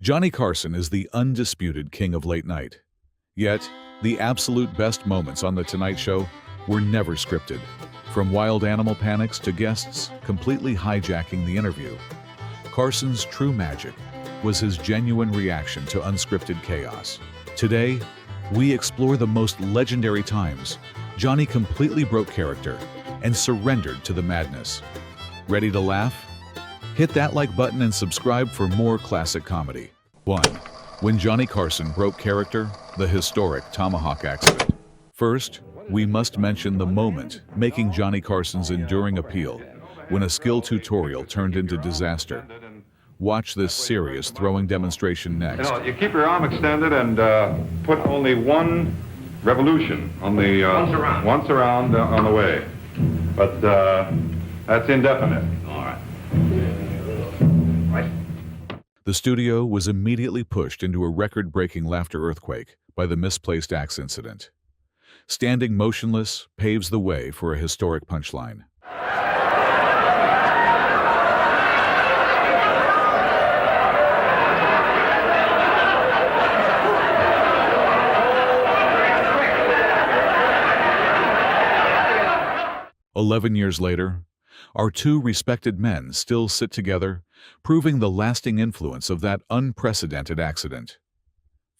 Johnny Carson is the undisputed king of late night. Yet, the absolute best moments on The Tonight Show were never scripted. From wild animal panics to guests completely hijacking the interview, Carson's true magic was his genuine reaction to unscripted chaos. Today, we explore the most legendary times Johnny completely broke character and surrendered to the madness. Ready to laugh? Hit that like button and subscribe for more classic comedy. 1. When Johnny Carson broke character, the historic Tomahawk accident. First, we must mention the moment making Johnny Carson's enduring appeal when a skill tutorial turned into disaster. Watch this serious throwing demonstration next. You keep your arm extended and put only one revolution on the once around on the way, but that's indefinite. All right. The studio was immediately pushed into a record-breaking laughter earthquake by the misplaced axe incident. Standing motionless paves the way for a historic punchline. "11 years later, our two respected men still sit together, proving the lasting influence of that unprecedented accident.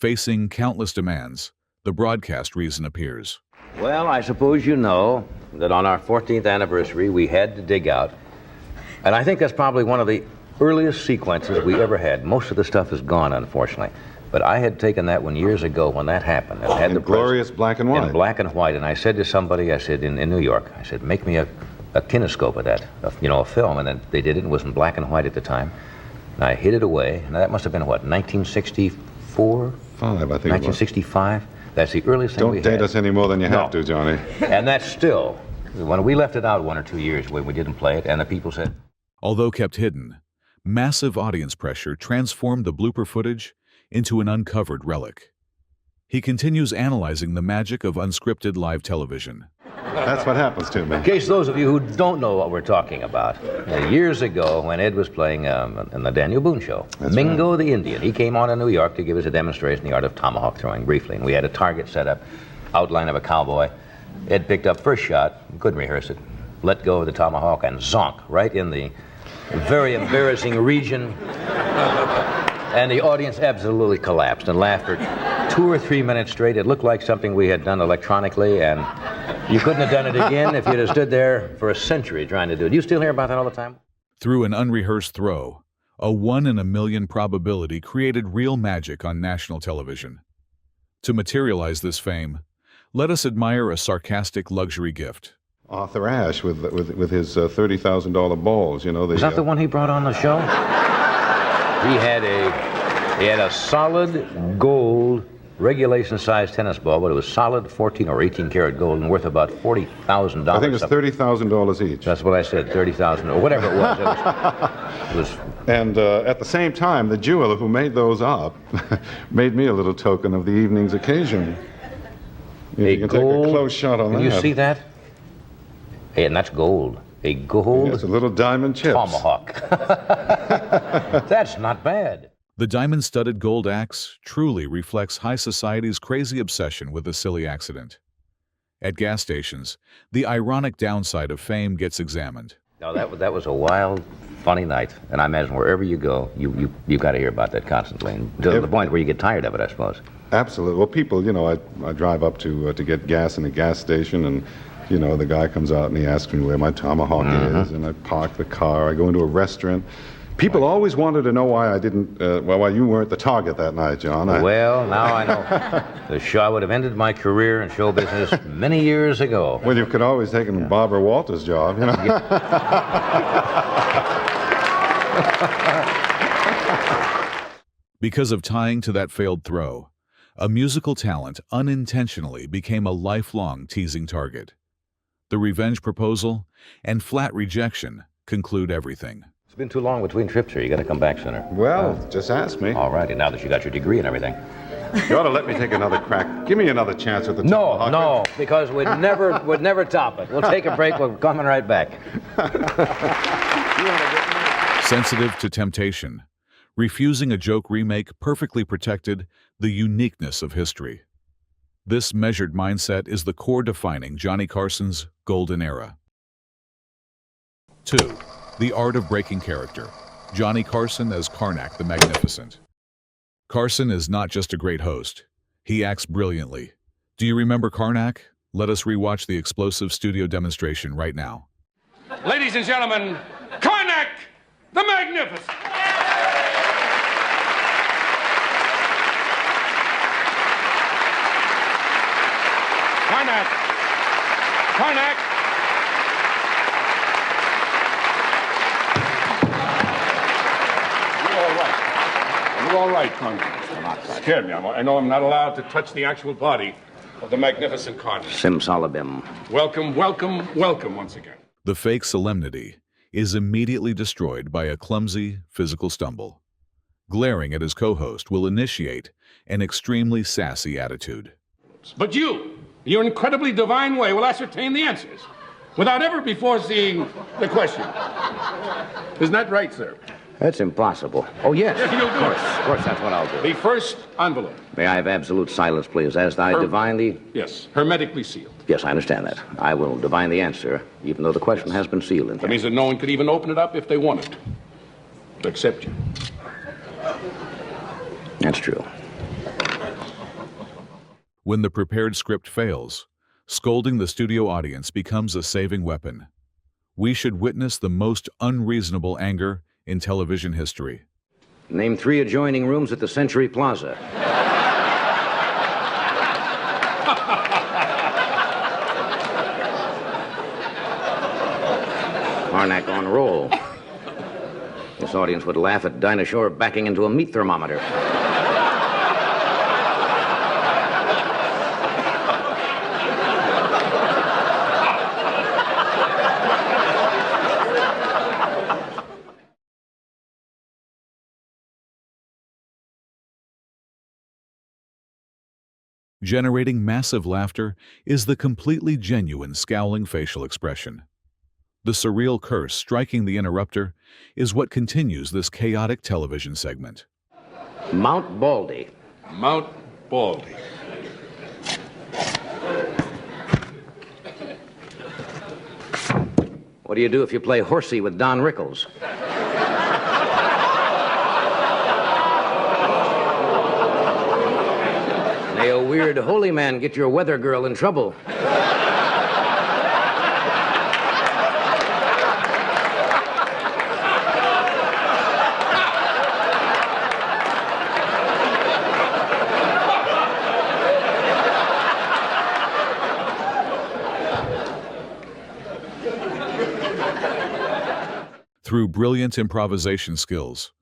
Facing countless demands, the broadcast reason appears. Well, I suppose you know that on our 14th anniversary, we had to dig out. And I think that's probably one of the earliest sequences we ever had. Most of the stuff is gone, unfortunately. But I had taken that one years ago when that happened. And had In the glorious black and white. In black and white. And I said to somebody, I said, in New York, I said, make me a kinescope of that, a film. And then they did it. It was in black and white at the time. And I hid it away. Now, that must have been, what, 1964? 1965? That's the earliest thing we had. Don't date us any more than you have to, Johnny. And that's still, when we left it out 1 or 2 years when we didn't play it, and the people said... Although kept hidden, massive audience pressure transformed the blooper footage into an uncovered relic. He continues analyzing the magic of unscripted live television. That's what happens to me. In case those of you who don't know what we're talking about, years ago when Ed was playing in the Daniel Boone Show, Mingo the Indian, he came on in New York to give us a demonstration, the art of tomahawk throwing, briefly. And we had a target set up, outline of a cowboy. Ed picked up first shot, couldn't rehearse it, let go of the tomahawk and zonk right in the very embarrassing region. And the audience absolutely collapsed and laughed for 2 or 3 minutes straight. It looked like something we had done electronically, and you couldn't have done it again if you'd have stood there for a century trying to do it. You still hear about that all the time? Through an unrehearsed throw, a 1 in a million probability created real magic on national television. To materialize this fame, let us admire a sarcastic luxury gift. Arthur Ashe with his $30,000 balls, you know. Is that the one he brought on the show? He had a solid gold regulation-sized tennis ball, but it was solid 14 or 18 karat gold and worth about $40,000. I think it was $30,000 each. That's what I said, 30,000 or whatever it was. It was And at the same time, the jeweler who made those up made me a little token of the evening's occasion. You can take a close shot on that. Can you see that? Hey, and that's gold. A gold Yes, a little diamond chips. tomahawk. That's not bad. The diamond-studded gold axe truly reflects high society's crazy obsession with a silly accident. At gas stations, the ironic downside of fame gets examined. No, that was a wild, funny night. And I imagine wherever you go, you've got to hear about that constantly. And to the point where you get tired of it, I suppose. Absolutely. Well, people, you know, I drive up to get gas in a gas station, and you know, the guy comes out and he asks me where my tomahawk is, and I park the car. I go into a restaurant. People always wanted to know why I didn't, why you weren't the target that night, John. Well, now I know. The show, I would have ended my career in show business many years ago. Well, you could always take Barbara Walters' job, you know. Because of tying to that failed throw, a musical talent unintentionally became a lifelong teasing target. The revenge proposal and flat rejection conclude everything. It's been too long between trips here. You got to come back sooner. Well, just ask me. All righty, now that you got your degree and everything. You ought to let me take another crack. Give me another chance with the tomahawk. No, because we'd never top it. We'll take a break. We're coming right back. Sensitive to temptation, Refusing a joke remake perfectly protected the uniqueness of history. This measured mindset is the core defining Johnny Carson's golden era. 2. The art of breaking character. Johnny Carson as Karnak the Magnificent. Carson is not just a great host. He acts brilliantly. Do you remember Karnak? Let us rewatch the explosive studio demonstration right now. Ladies and gentlemen, Karnak the Magnificent! Karnak! Karnak! You're all right, Conway. Scared me. I know I'm not allowed to touch the actual body of the magnificent Carson. Simsalabim. Welcome, welcome, welcome once again. The fake solemnity is immediately destroyed by a clumsy physical stumble. Glaring at his co-host will initiate an extremely sassy attitude. But you, your incredibly divine way, will ascertain the answers without ever before seeing the question. Isn't that right, sir? That's impossible. Oh, yes. Yes, you'll do it. Of course, that's what I'll do. The first envelope. May I have absolute silence, please, as I divine the... Yes, hermetically sealed. Yes, I understand that. I will divine the answer, even though the question has been sealed in That here. means that no one could even open it up if they wanted to, except you. That's true. When the prepared script fails, scolding the studio audience becomes a saving weapon. We should witness the most unreasonable anger in television history. Name 3 adjoining rooms at the Century Plaza. Karnak on roll. This audience would laugh at Dinah Shore backing into a meat thermometer. Generating massive laughter is the completely genuine scowling facial expression. The surreal curse striking the interrupter is what continues this chaotic television segment. Mount Baldy. Mount Baldy. What do you do if you play horsey with Don Rickles? May a weird holy man get your weather girl in trouble. Through brilliant improvisation skills,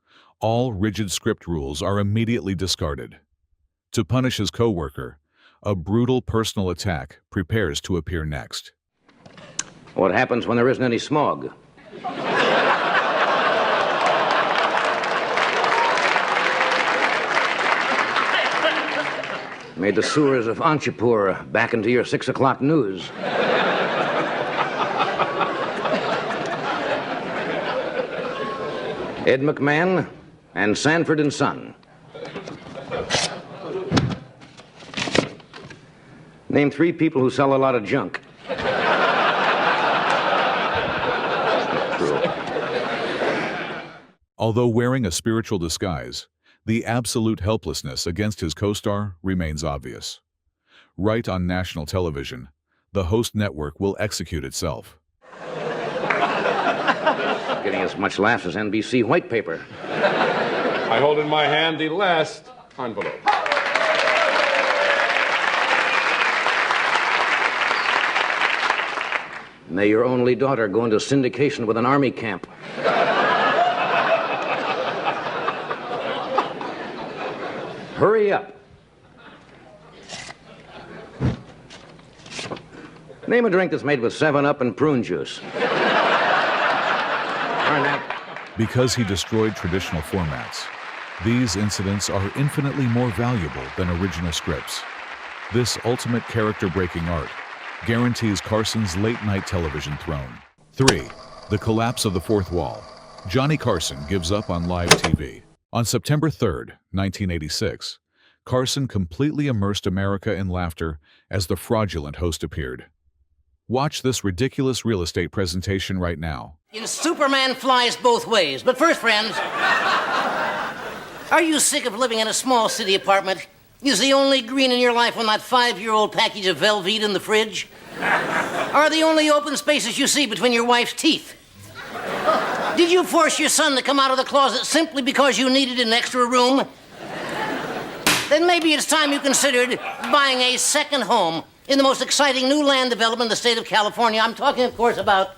all rigid script rules are immediately discarded. To punish his co-worker, a brutal personal attack prepares to appear next. What happens when there isn't any smog? Made the sewers of Anchapur back into your 6 o'clock news. Ed McMahon and Sanford and Son. Name 3 people who sell a lot of junk. True. Although wearing a spiritual disguise, the absolute helplessness against his co-star remains obvious. Right on national television, the host network will execute itself. Getting as much laughs as NBC white paper. I hold in my hand the last envelope. May your only daughter go into syndication with an army camp. Hurry up. Name a drink that's made with 7-Up and prune juice. Burnett. Because he destroyed traditional formats, these incidents are infinitely more valuable than original scripts. This ultimate character-breaking art guarantees Carson's late-night television throne. 3. The collapse of the fourth wall. Johnny Carson gives up on live TV. On September 3rd, 1986, Carson completely immersed America in laughter as the fraudulent host appeared. Watch this ridiculous real estate presentation right now. Superman flies both ways. But first, friends, are you sick of living in a small city apartment? Is the only green in your life on that 5-year-old package of Velveeta in the fridge? Are the only open spaces you see between your wife's teeth? Did you force your son to come out of the closet simply because you needed an extra room? Then maybe it's time you considered buying a second home in the most exciting new land development in the state of California. I'm talking, of course, about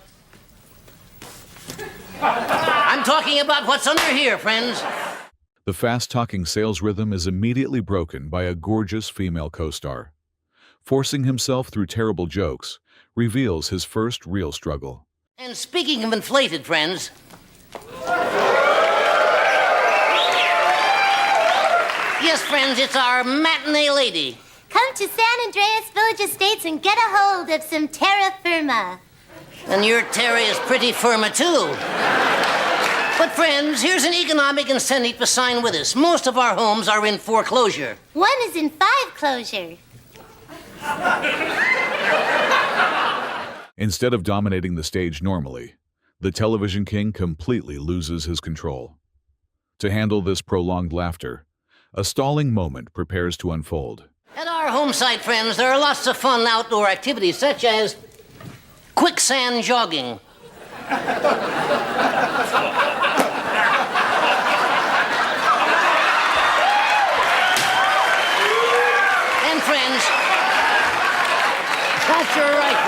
what's under here, friends. The fast-talking sales rhythm is immediately broken by a gorgeous female co-star. Forcing himself through terrible jokes reveals his first real struggle. And speaking of inflated, friends, yes, friends, it's our matinee lady. Come to San Andreas Village Estates and get a hold of some terra firma. And your terra is pretty firma, too. But, friends, here's an economic incentive to sign with us. Most of our homes are in foreclosure. One is in 5 closure. Instead of dominating the stage normally, the television king completely loses his control. To handle this prolonged laughter, a stalling moment prepares to unfold. At our home site, friends, there are lots of fun outdoor activities, such as quicksand jogging. And friends, that's your right.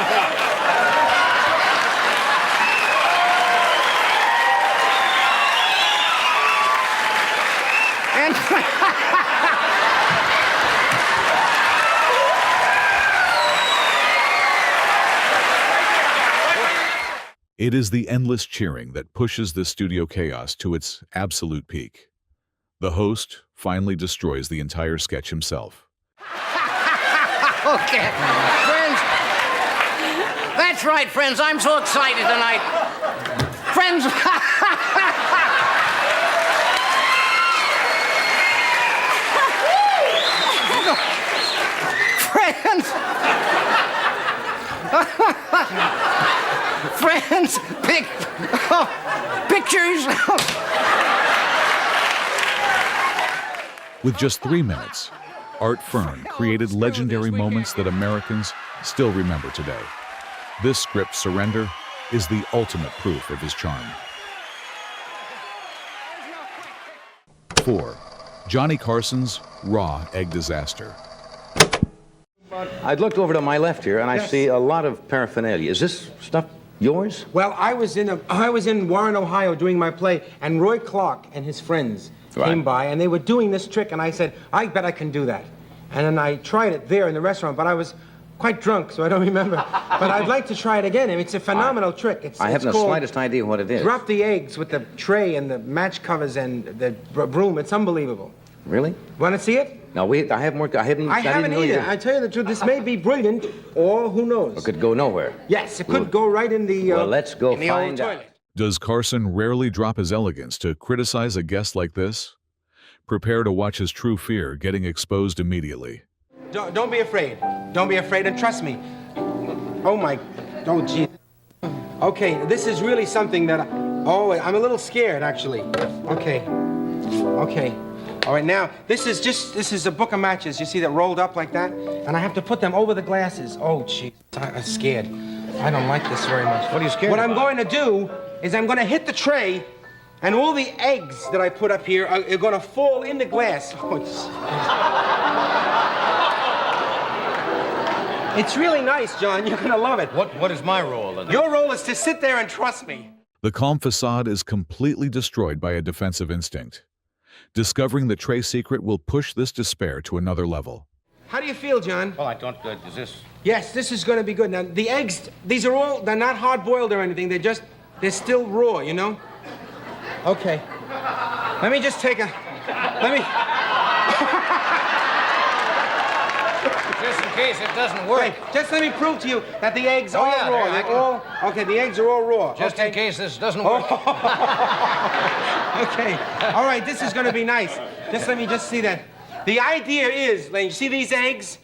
And It is the endless cheering that pushes this studio chaos to its absolute peak. The host finally destroys the entire sketch himself. Okay, friends, that's right, friends. I'm so excited tonight. Friends, friends, pictures. With just 3 minutes, Art Fern created legendary moments that Americans still remember today. This script surrender is the ultimate proof of his charm. 4. Johnny Carson's Raw Egg Disaster. I'd looked over to my left here, and I see a lot of paraphernalia. Is this stuff yours? Well, I was in Warren, Ohio, doing my play, and Roy Clark and his friends came by, and they were doing this trick, and I said, I bet I can do that. And then I tried it there in the restaurant, but I was quite drunk, so I don't remember. But I'd like to try it again. I mean, it's a phenomenal trick. I haven't the slightest idea what it is. Drop the eggs with the tray and the match covers and the broom. It's unbelievable. Really? Want to see it? No, I haven't worked. I haven't either. I tell you the truth, this may be brilliant, or who knows? It could go nowhere. Yes, it could go right in the. Well, let's go in the find old out. toilet. Does Carson rarely drop his elegance to criticize a guest like this? Prepare to watch his true fear getting exposed immediately. Don't be afraid. Don't be afraid, and trust me. Oh, gee. Okay, this is really something that I'm a little scared, actually. Okay. All right, now, this is a book of matches, you see, that rolled up like that, and I have to put them over the glasses. Oh, gee, I'm scared. I don't like this very much. What are you scared What about? I'm going to do is I'm going to hit the tray, and all the eggs that I put up here are going to fall in the glass. Oh, it's really nice, John. You're going to love it. What is my role in it? Your role is to sit there and trust me. The calm facade is completely destroyed by a defensive instinct. Discovering the tray secret will push this despair to another level. How do you feel, John? Well, I don't. Is this? Yes, this is going to be good. Now, the eggs, they're not hard-boiled or anything. They're still raw, you know? Okay. Let me just take a, let me. case it doesn't work. Wait, just let me prove to you that the eggs are yeah, raw. there, I They're all, okay, the eggs are all raw. Just okay? in case this doesn't work. Okay, all right, this is going to be nice. Just let me just see that. The idea is, Lane, you see these eggs?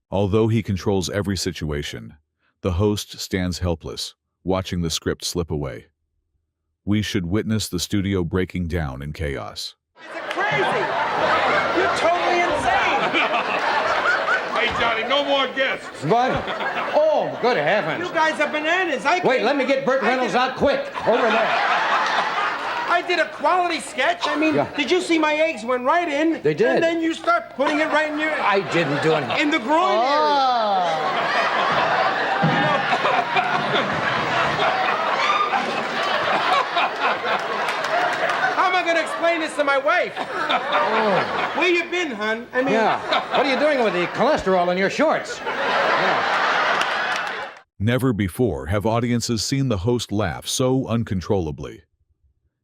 Although he controls every situation, the host stands helpless, watching the script slip away. We should witness the studio breaking down in chaos. Is it crazy? You're totally insane. Hey, Johnny, no more guests. What? Oh, good heavens. You guys are bananas. Wait, let me get Burt Reynolds out quick. Over there. I did a quality sketch. I mean, Yeah. did you see my eggs went right in? They did. And then you start putting it right in your... I didn't do anything. in the groin area. How am I going to explain this to my wife? Where you been, hon? I mean... Yeah. What are you doing with the cholesterol in your shorts? Never before have audiences seen the host laugh so uncontrollably.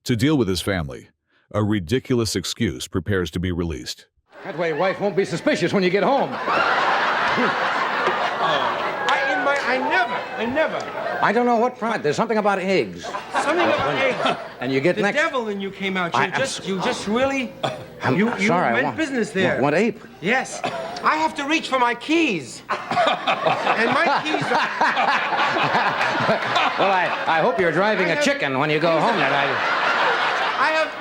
To deal with his family, a ridiculous excuse prepares to be released. That way wife won't be suspicious when you get home. I never. I don't know what pride. There's something about eggs. Something about eggs. And you get The next... devil in you came out. I'm You just really... You sorry, meant business there. What ape? Yes. I have to reach for my keys. And my keys are... Well, I hope you're driving a chicken when you go home tonight.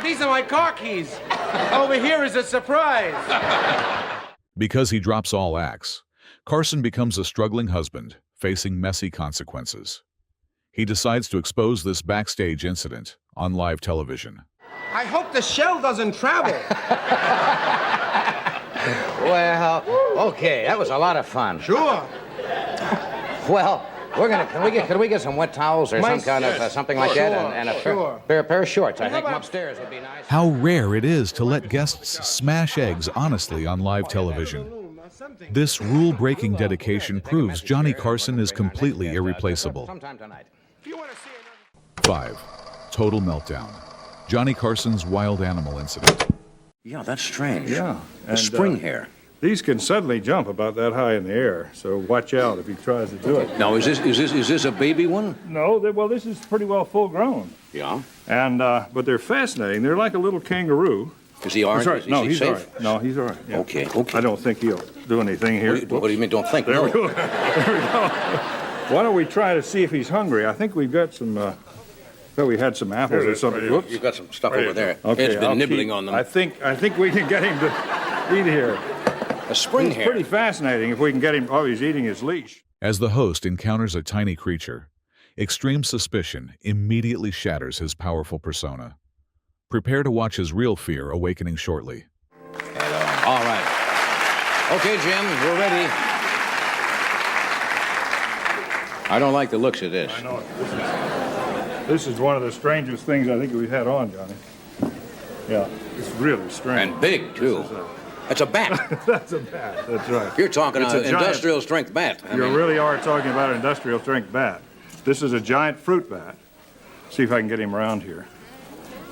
These are my car keys. Over here is a surprise. Because he drops all acts, Carson becomes a struggling husband, facing messy consequences. He decides to expose this backstage incident on live television. I hope the shell doesn't travel. Well, okay, that was a lot of fun. Sure. Well, can we get some wet towels or some kind of something like that and a pair of shorts? I think from upstairs would be nice. How rare it is to let guests smash eggs honestly on live television. This rule-breaking dedication proves Johnny Carson is completely irreplaceable. Sometime tonight. 5. Total meltdown. Johnny Carson's wild animal incident. Yeah, that's strange. Yeah. The spring hair. These can suddenly jump about that high in the air, so watch out if he tries to do it. Now, is this a baby one? No, well, this is pretty well full grown. Yeah. And but they're fascinating. They're like a little kangaroo. Is he all right? Sorry, no, he's safe? all right. No, he's all right. Yeah. Okay. I don't think he'll do anything here. What do you mean, don't think? There No. we go. There we go. Why don't we try to see if he's hungry? I think we've got some. Well, we had some apples or something. Whoops. You've got some stuff over there. Okay, Ed's been I'll nibbling keep- on them. I think we can get him to eat here. A spring It's hair. pretty fascinating if we can get him. Oh, he's eating his leash. As the host encounters a tiny creature, extreme suspicion immediately shatters his powerful persona. Prepare to watch his real fear awakening shortly. All right. Okay, Jim, we're ready. I don't like the looks of this. I know it. This is one of the strangest things I think we've had on, Johnny. Yeah, it's really strange. And big, too. That's a bat. That's a bat. That's right. You're talking It's an a giant- industrial strength bat. I You mean, really are talking about an industrial strength bat. This is a giant fruit bat. See if I can get him around here.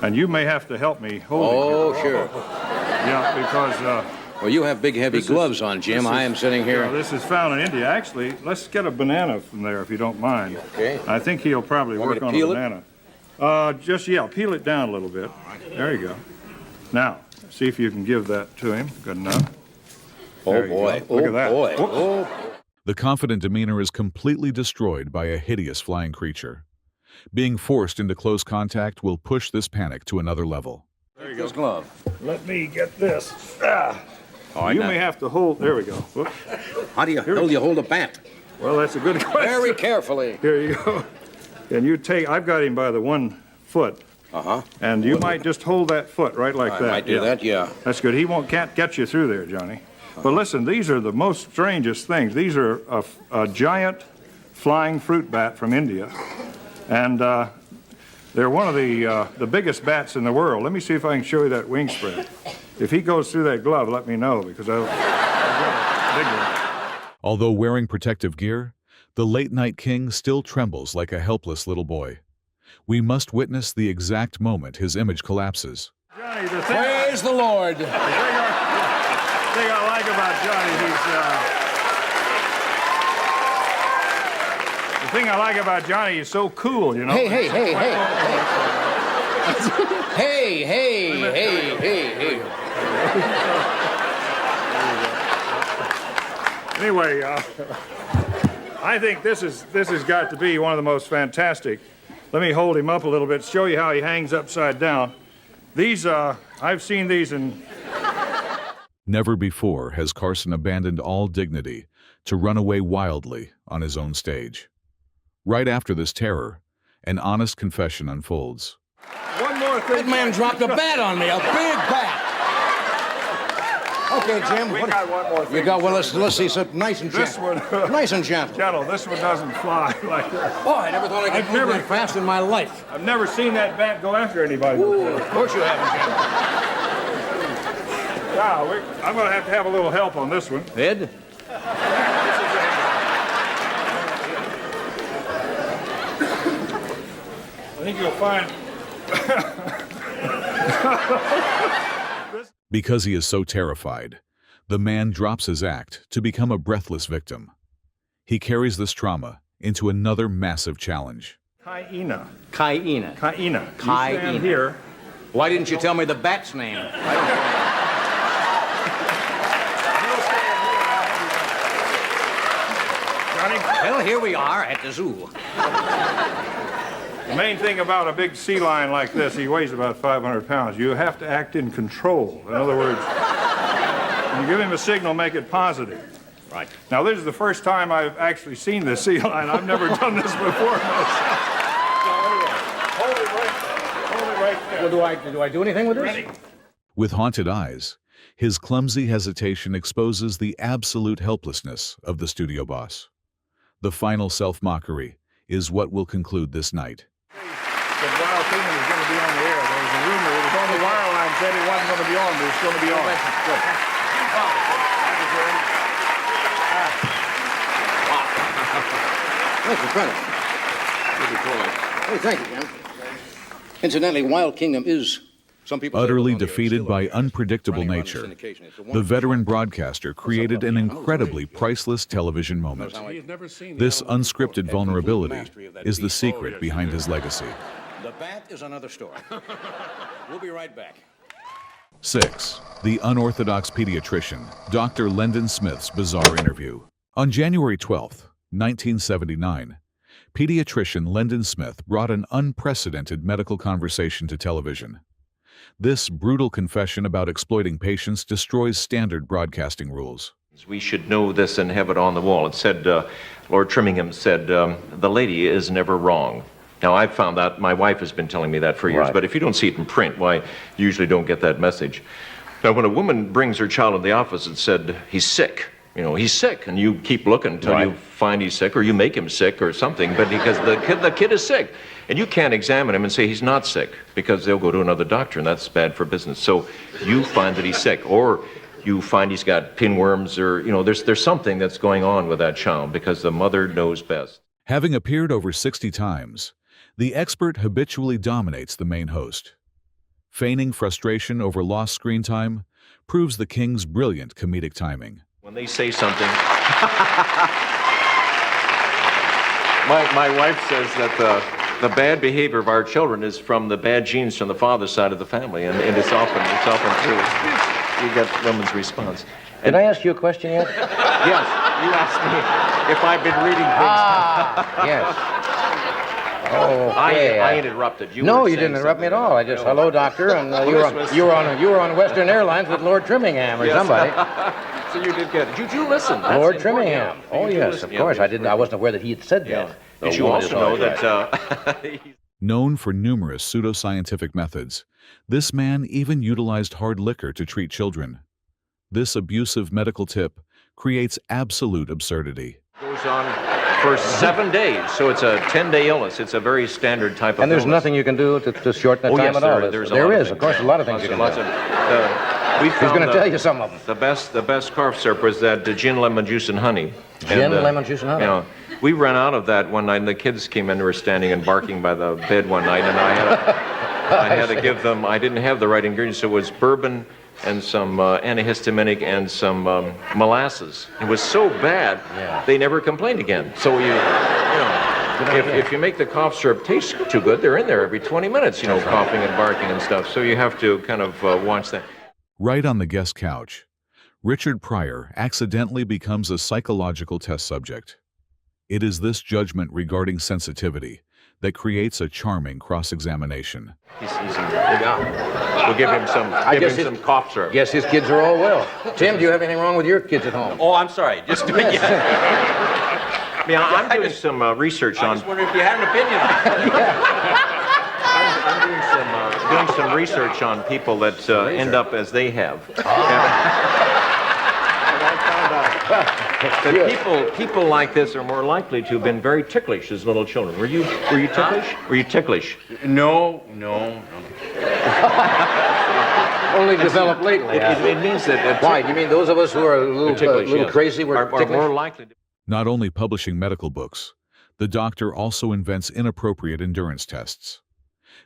And you may have to help me hold him. Oh, sure. Yeah, because Well, you have big, heavy This is- gloves on, Jim. this I is- am sitting here. This is found in India. Actually, let's get a banana from there if you don't mind. Okay. I think he'll probably Want me work to on peel a it? banana. Peel it down a little bit. There you go. Now, see if you can give that to him. Good enough. Oh, There you boy. go. Look at that. Boy. Whoops. Oh, The confident demeanor is completely destroyed by a hideous flying creature. Being forced into close contact will push this panic to another level. There you go. this glove. Let me get this. Ah. Oh, You may have to hold. There we go. Whoops. How do you hold a bat? Well, that's a good question. Very carefully. Here you go. And you take. I've got him by the 1 foot. Uh-huh. And you might just hold that foot right like I that. might do that, yeah. That's good. Can't get you through there, Johnny. But listen, these are the most strangest things. These are a giant flying fruit bat from India. And they're one of the biggest bats in the world. Let me see if I can show you that wing spread. If he goes through that glove, let me know, because I've got a big one. Although wearing protective gear, the late-night king still trembles like a helpless little boy. We must witness the exact moment his image collapses. Johnny, the thing Praise the Lord. I like about Johnny, thing I like about Johnny, he's so cool, you know. Hey. Hey. Anyway, I think this has got to be one of the most fantastic. Let me hold him up a little bit, show you how he hangs upside down. These, I've seen these in... Never before has Carson abandoned all dignity to run away wildly on his own stage. Right after this terror, an honest confession unfolds. One more thing. That man dropped a bat on me, a big bat. Okay, Jim. We got one more thing. You got one. Let's see. So nice and gentle. This one. Nice and gentle. Gentle, this one doesn't fly like that. Oh, I never thought I could move that fast in my life. I've never seen that bat go after anybody before. Of course you haven't, Jim. Now, I'm going to have a little help on this one. Ed? I think you'll find... Because he is so terrified, the man drops his act to become a breathless victim. He carries this trauma into another massive challenge. Hyena. Hyena. Hyena. You Hyena. stand here. Why didn't you tell me the bat's name? Johnny, Well, here we are at the zoo. the main thing about a big sea lion like this, he weighs about 500 pounds. You have to act in control. In other words, you give him a signal, make it positive. Right. Now, this is the first time I've actually seen this sea lion. I've never done this before myself. Hold it right there. Hold it right there. Well, do I do anything with this? Ready? With haunted eyes, his clumsy hesitation exposes the absolute helplessness of the studio boss. The final self-mockery is what will conclude this night. The Wild Kingdom is going to be on the air. There was a rumor. It was on the wire line said it wasn't going to be on, but it's going to be on. Good. Thank you, Burnett. Hey, thank you, Jim. Incidentally, Wild Kingdom is, some people Utterly defeated by unpredictable nature, the veteran broadcaster created an incredibly priceless television moment. This unscripted vulnerability is the secret behind his legacy. The bat is another story. We'll be right back. 6. The unorthodox pediatrician, Dr. Lyndon Smith's bizarre interview. On January 12th, 1979, pediatrician Lyndon Smith brought an unprecedented medical conversation to television. This brutal confession about exploiting patients destroys standard broadcasting rules. We should know this and have it on the wall. It said, Lord Trimmingham said, the lady is never wrong. Now, I've found that, my wife has been telling me that for years, Right. but if you don't see it in print, why, you usually don't get that message. Now, when a woman brings her child in the office and said, he's sick, you know, he's sick, and you keep looking until Right. you find he's sick, or you make him sick or something, but because the kid is sick, and you can't examine him and say he's not sick, because they'll go to another doctor, and that's bad for business. So you find that he's sick, or you find he's got pinworms, or, you know, there's something that's going on with that child, because the mother knows best. Having appeared over 60 times, the expert habitually dominates the main host. Feigning frustration over lost screen time proves the king's brilliant comedic timing. When they say something, my wife says that the bad behavior of our children is from the bad genes from the father's side of the family, and it's often true. You get women's response. Did I ask you a question yet? Yes, you asked me if I've been reading things. Yes. Oh, okay. I interrupted you. No, were you saying didn't interrupt me at something. all. I just, hello, doctor, and you were on Western Airlines with Lord Trimmingham or Yes. somebody. So you did get it. Did you listen? That's Lord important. Trimmingham. Yeah. Oh, Did you yes, listen? of Yeah, course. that's I wasn't aware that he had said Yeah. that. Did The you woman also is know always right. that Known for numerous pseudoscientific methods, this man even utilized hard liquor to treat children. This abusive medical tip creates absolute absurdity. goes on for 7 days, so it's a 10-day illness. It's a very standard type of And there's illness. nothing you can do to shorten the Oh, time yes, at all. there's There a lot is, of course, a lot of things you can do. We He's found going to tell you some of them. the best cough syrup was that gin, lemon juice, and honey. Gin, lemon juice, and honey. You know, we ran out of that one night, and the kids came in and were standing and barking by the bed one night, and I had to give them. I didn't have the right ingredients, so it was bourbon and some antihistaminic and some molasses. It was so bad, they never complained again. So you know. If you make the cough syrup taste too good, they're in there every 20 minutes, you know, coughing and barking and stuff. So you have to kind of watch that. Right on the guest couch, Richard Pryor accidentally becomes a psychological test subject. It is this judgment regarding sensitivity that creates a charming cross-examination. He's we'll give him some cough syrup. Guess his kids are all well. Tim, do you have anything wrong with your kids at home? Oh, I'm sorry. Just yeah, I'm doing some research on. I just wonder if you had an opinion on it. I'm doing some research on people that end up as they have. That people like this are more likely to have been very ticklish as little children. Were you ticklish? Were you ticklish? No. Only developed lately. It means that. Why? Do you mean those of us who are a little crazy are more likely to. Not only publishing medical books, the doctor also invents inappropriate endurance tests.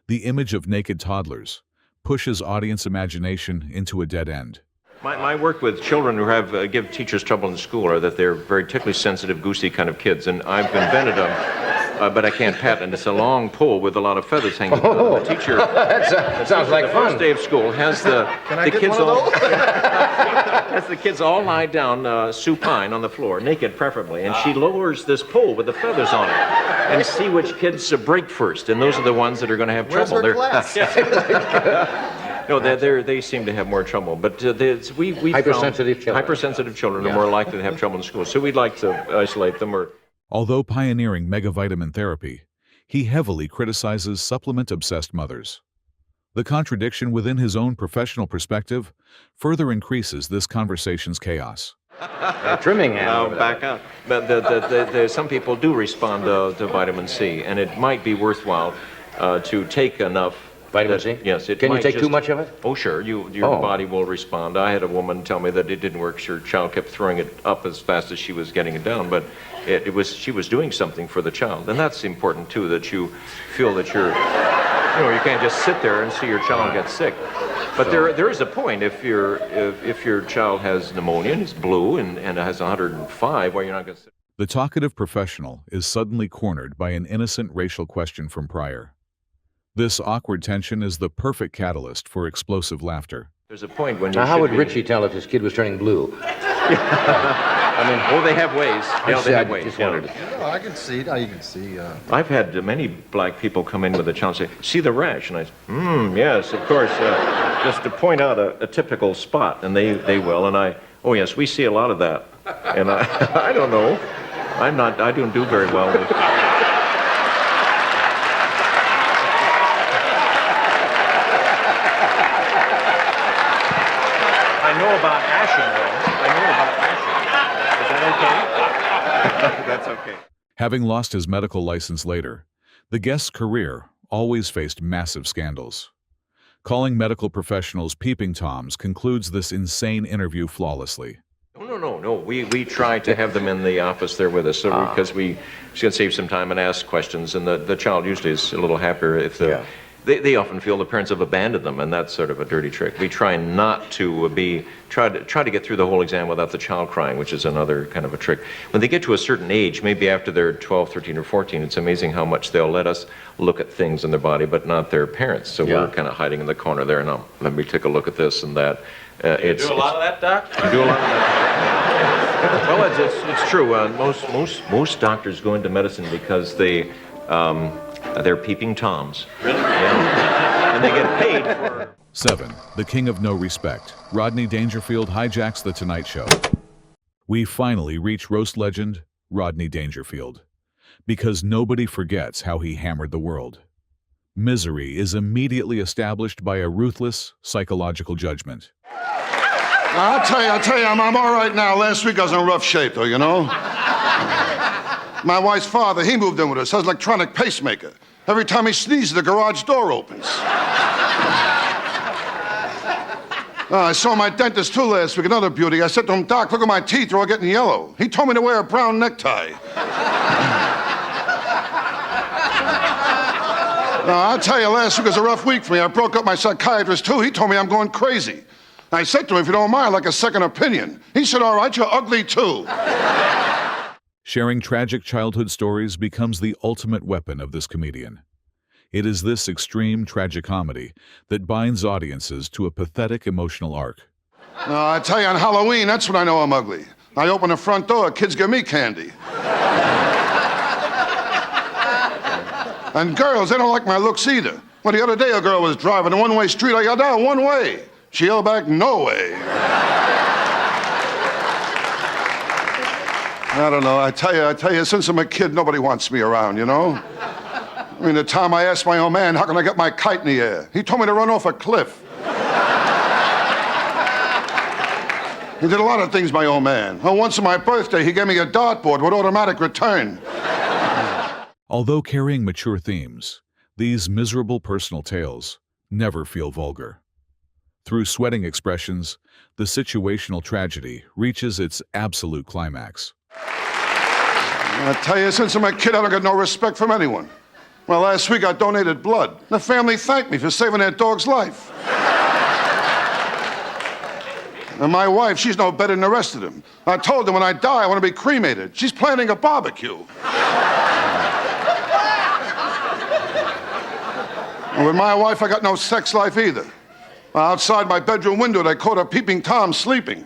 The image of naked toddlers pushes audience imagination into a dead end. My work with children who give teachers trouble in school are that they're very ticklish, sensitive, goosey kind of kids, and I've invented them, but I can't patent. It's a long pole with a lot of feathers hanging. The teacher. That sounds like fun. The first day of school has the kids all lie down supine on the floor, naked preferably, and she lowers this pole with the feathers on it, and see which kids break first, and those are the ones that are going to have trouble. Where's her class? No, they seem to have more trouble. But we hypersensitive children are more likely to have trouble in school. So we'd like to isolate them. Although pioneering megavitamin therapy, he heavily criticizes supplement-obsessed mothers. The contradiction within his own professional perspective further increases this conversation's chaos. Trimming hand. Back up. But some people do respond to vitamin C, and it might be worthwhile to take enough. Vitamin C? Yes. Can you take too much of it? Oh, sure. Your body will respond. I had a woman tell me that it didn't work. Her child kept throwing it up as fast as she was getting it down, but she was doing something for the child. And that's important, too, that you feel that you can't just sit there and see your child get sick. But there is a point. If your child has pneumonia and is blue and has 105, well, you're not going to sit. The talkative professional is suddenly cornered by an innocent racial question from Pryor. This awkward tension is the perfect catalyst for explosive laughter. There's a point when you. Now, how would Richie tell if his kid was turning blue? I mean, they have ways. They have ways. I can see. You can see. I've had many black people come in with a child and say, "See the rash?" And I say, yes, of course, just to point out a typical spot, and they will. And oh yes, we see a lot of that. And I don't know. I don't do very well with. I know about ashing, though. Is that okay? That's okay. Having lost his medical license later, the guest's career always faced massive scandals. Calling medical professionals peeping toms concludes this insane interview flawlessly. No. We try to have them in the office there with us because we can save some time and ask questions, and the child usually is a little happier if They often feel the parents have abandoned them, and that's sort of a dirty trick. We try not to try to get through the whole exam without the child crying, which is another kind of a trick. When they get to a certain age, maybe after they're 12, 13, or 14, it's amazing how much they'll let us look at things in their body, but not their parents. So we're kind of hiding in the corner there. Now, let me take a look at this and that. You do a lot of that, Doc? You do a lot of that. Well, it's true. Most doctors go into medicine because they're peeping toms. Really? Yeah. And they get paid for. 7. The king of no respect. Rodney Dangerfield hijacks The Tonight Show. We finally reach roast legend Rodney Dangerfield, because nobody forgets how he hammered the world. Misery is immediately established by a ruthless psychological judgment. I'll tell you, I'm all right now. Last week I was in rough shape, though, you know? My wife's father, he moved in with us. Has an electronic pacemaker. Every time he sneezes, the garage door opens. I saw my dentist, too, last week, another beauty. I said to him, Doc, look at my teeth, they're all getting yellow. He told me to wear a brown necktie. I'll tell you, last week was a rough week for me. I broke up my psychiatrist, too. He told me I'm going crazy. I said to him, if you don't mind, I'd like a second opinion. He said, all right, you're ugly, too. Sharing tragic childhood stories becomes the ultimate weapon of this comedian. It is this extreme tragicomedy that binds audiences to a pathetic emotional arc. I tell you, on Halloween, that's when I know I'm ugly. I open the front door, kids give me candy. And girls, they don't like my looks either. Well, the other day a girl was driving a one-way street. I yelled out, "One way." She yelled back, "No way." I don't know. I tell you, since I'm a kid, nobody wants me around, you know? I mean, the time I asked my old man, how can I get my kite in the air? He told me to run off a cliff. He did a lot of things, my old man. Well, once on my birthday, he gave me a dartboard with automatic return. Although carrying mature themes, these miserable personal tales never feel vulgar. Through sweating expressions, the situational tragedy reaches its absolute climax. I tell you, since I'm a kid, I don't get no respect from anyone. Well, last week I donated blood. The family thanked me for saving their dog's life. And my wife, she's no better than the rest of them. I told her when I die, I want to be cremated. She's planning a barbecue. And with my wife, I got no sex life either. Outside my bedroom window, they caught a peeping Tom sleeping.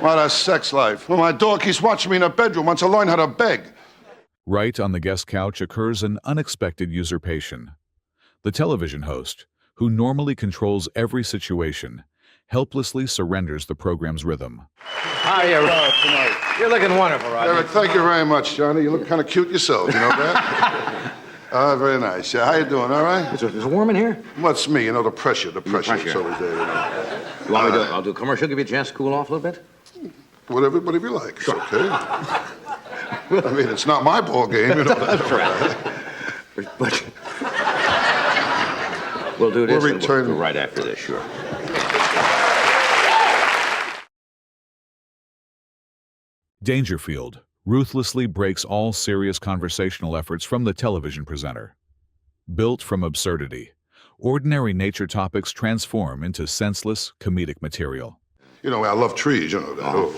What a sex life. Well, my dog keeps watching me in the bedroom, wants to learn how to beg. Right on the guest couch occurs an unexpected usurpation. The television host, who normally controls every situation, helplessly surrenders the program's rhythm. How are you? Tonight. You're looking wonderful, Rodney. Eric, thank you very much, Johnny. You look kind of cute yourself, you know that? Very nice. How you doing, all right? Is it warm in here? What's me? You know, the pressure. It's always there, you know. You want me to I'll do a commercial, give you a chance to cool off a little bit? Whatever you like. It's okay. I mean, it's not my ball game, you know. That's right. But we'll do this. We'll return right after this, sure. Dangerfield ruthlessly breaks all serious conversational efforts from the television presenter. Built from absurdity, ordinary nature topics transform into senseless comedic material. You know, I love trees, you know that. Oh.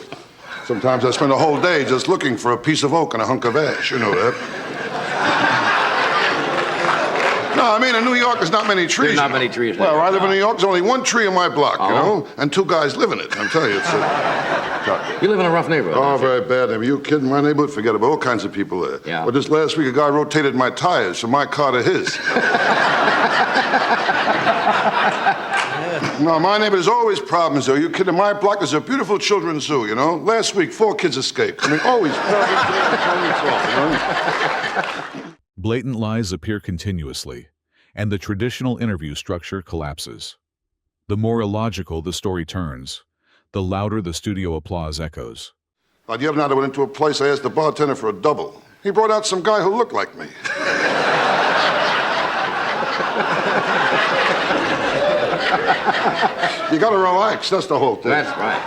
Sometimes I spend a whole day just looking for a piece of oak and a hunk of ash, you know that. No, I mean, in New York, there's not many trees. There's not many trees. Well, I live in New York, there's only one tree in my block, you know, and two guys live in it. I'm telling you, it's You live in a rough neighborhood. Oh, very bad. Are you kidding? My neighborhood, forget about all kinds of people there. Yeah. But this last week, a guy rotated my tires from my car to his. No, my neighbor's always problems, though. You kidding? My block is a beautiful children's zoo, you know? Last week, 4 kids escaped. I mean, always problems, you know? Blatant lies appear continuously, and the traditional interview structure collapses. The more illogical the story turns, the louder the studio applause echoes. The other night I went into a place, I asked the bartender for a double. He brought out some guy who looked like me. You gotta relax, that's the whole thing. That's right.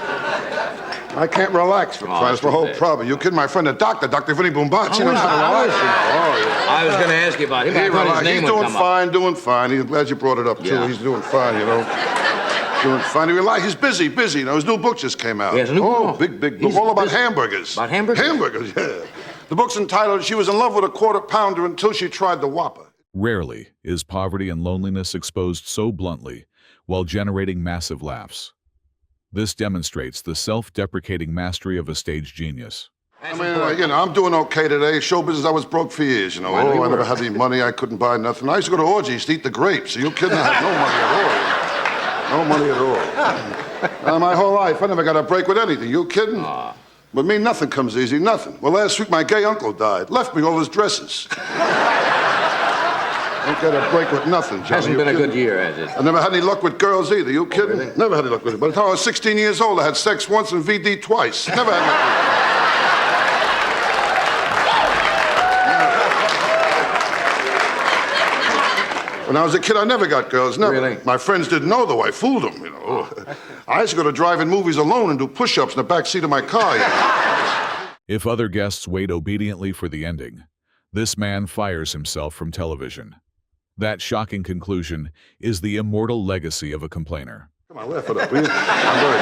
I can't relax for that's the whole problem. You kidding? My friend, the doctor, Dr. Vinny Boombatz, he knows how to relax. I was going to ask you about him. He's doing fine. He's glad you brought it up, too. Yeah. He's doing fine, you know. Doing fine. He's busy, you know. His new book just came out. He has a new book? Big book, all about hamburgers. About hamburgers? Hamburgers, yeah. The book's entitled, She Was in Love with a Quarter Pounder Until She Tried the Whopper. Rarely is poverty and loneliness exposed so bluntly while generating massive laughs. This demonstrates the self-deprecating mastery of a stage genius. I mean, you know, I'm doing okay today. Show business, I was broke for years, you know. I never had any money. I couldn't buy nothing. I used to go to orgies to eat the grapes. Are you kidding? I had no money at all. No money at all. My whole life, I never got a break with anything. You kidding? But me, nothing comes easy, nothing. Well, last week, my gay uncle died. Left me all his dresses. Don't get a break with nothing, Johnny. Hasn't been a good year, has it? I never had any luck with girls either. You kidding? Really? Never had any luck with it. By the time I was 16 years old, I had sex once and VD twice. Never had luck with it. When I was a kid, I never got girls, never. Really? My friends didn't know, though. I fooled them, you know. I used to go to drive-in movies alone and do push-ups in the back seat of my car. You know? If other guests wait obediently for the ending, this man fires himself from television. That shocking conclusion is the immortal legacy of a complainer. Come on, laugh it up, will you? I'm very...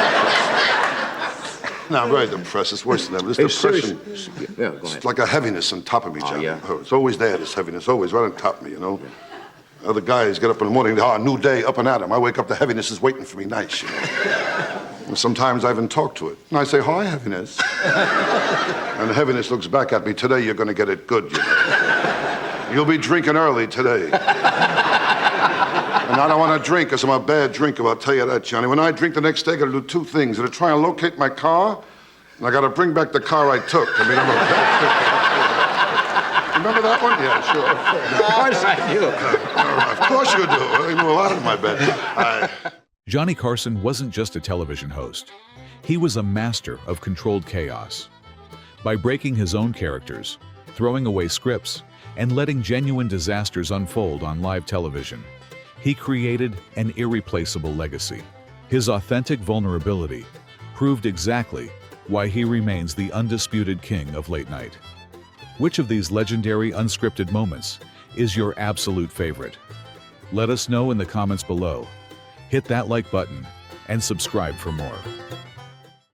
No, I'm very depressed. It's worse than that. This depression, Yeah, go ahead. it's like a heaviness on top of me, John. yeah? Oh, it's always there, this heaviness, always right on top of me, you know? Other guys get up in the morning, a new day, up and at 'em. I wake up, the heaviness is waiting for me nice, you know? And sometimes I even talk to it. And I say, hi, heaviness. And the heaviness looks back at me, today you're gonna get it good, you know? You'll be drinking early today. And I don't want to drink because I'm a bad drinker, I'll tell you that, Johnny. When I drink the next day, I got to do two things. I got to try and locate my car, and I got to bring back the car I took. I mean, I'm a bad drinker. Remember that one? Yeah, sure. Of course I do. Of course you do. I know a lot of my bed. Johnny Carson wasn't just a television host. He was a master of controlled chaos. By breaking his own characters, throwing away scripts, and letting genuine disasters unfold on live television, he created an irreplaceable legacy. His authentic vulnerability proved exactly why he remains the undisputed king of late night. Which of these legendary unscripted moments is your absolute favorite? Let us know in the comments below. Hit that like button and subscribe for more.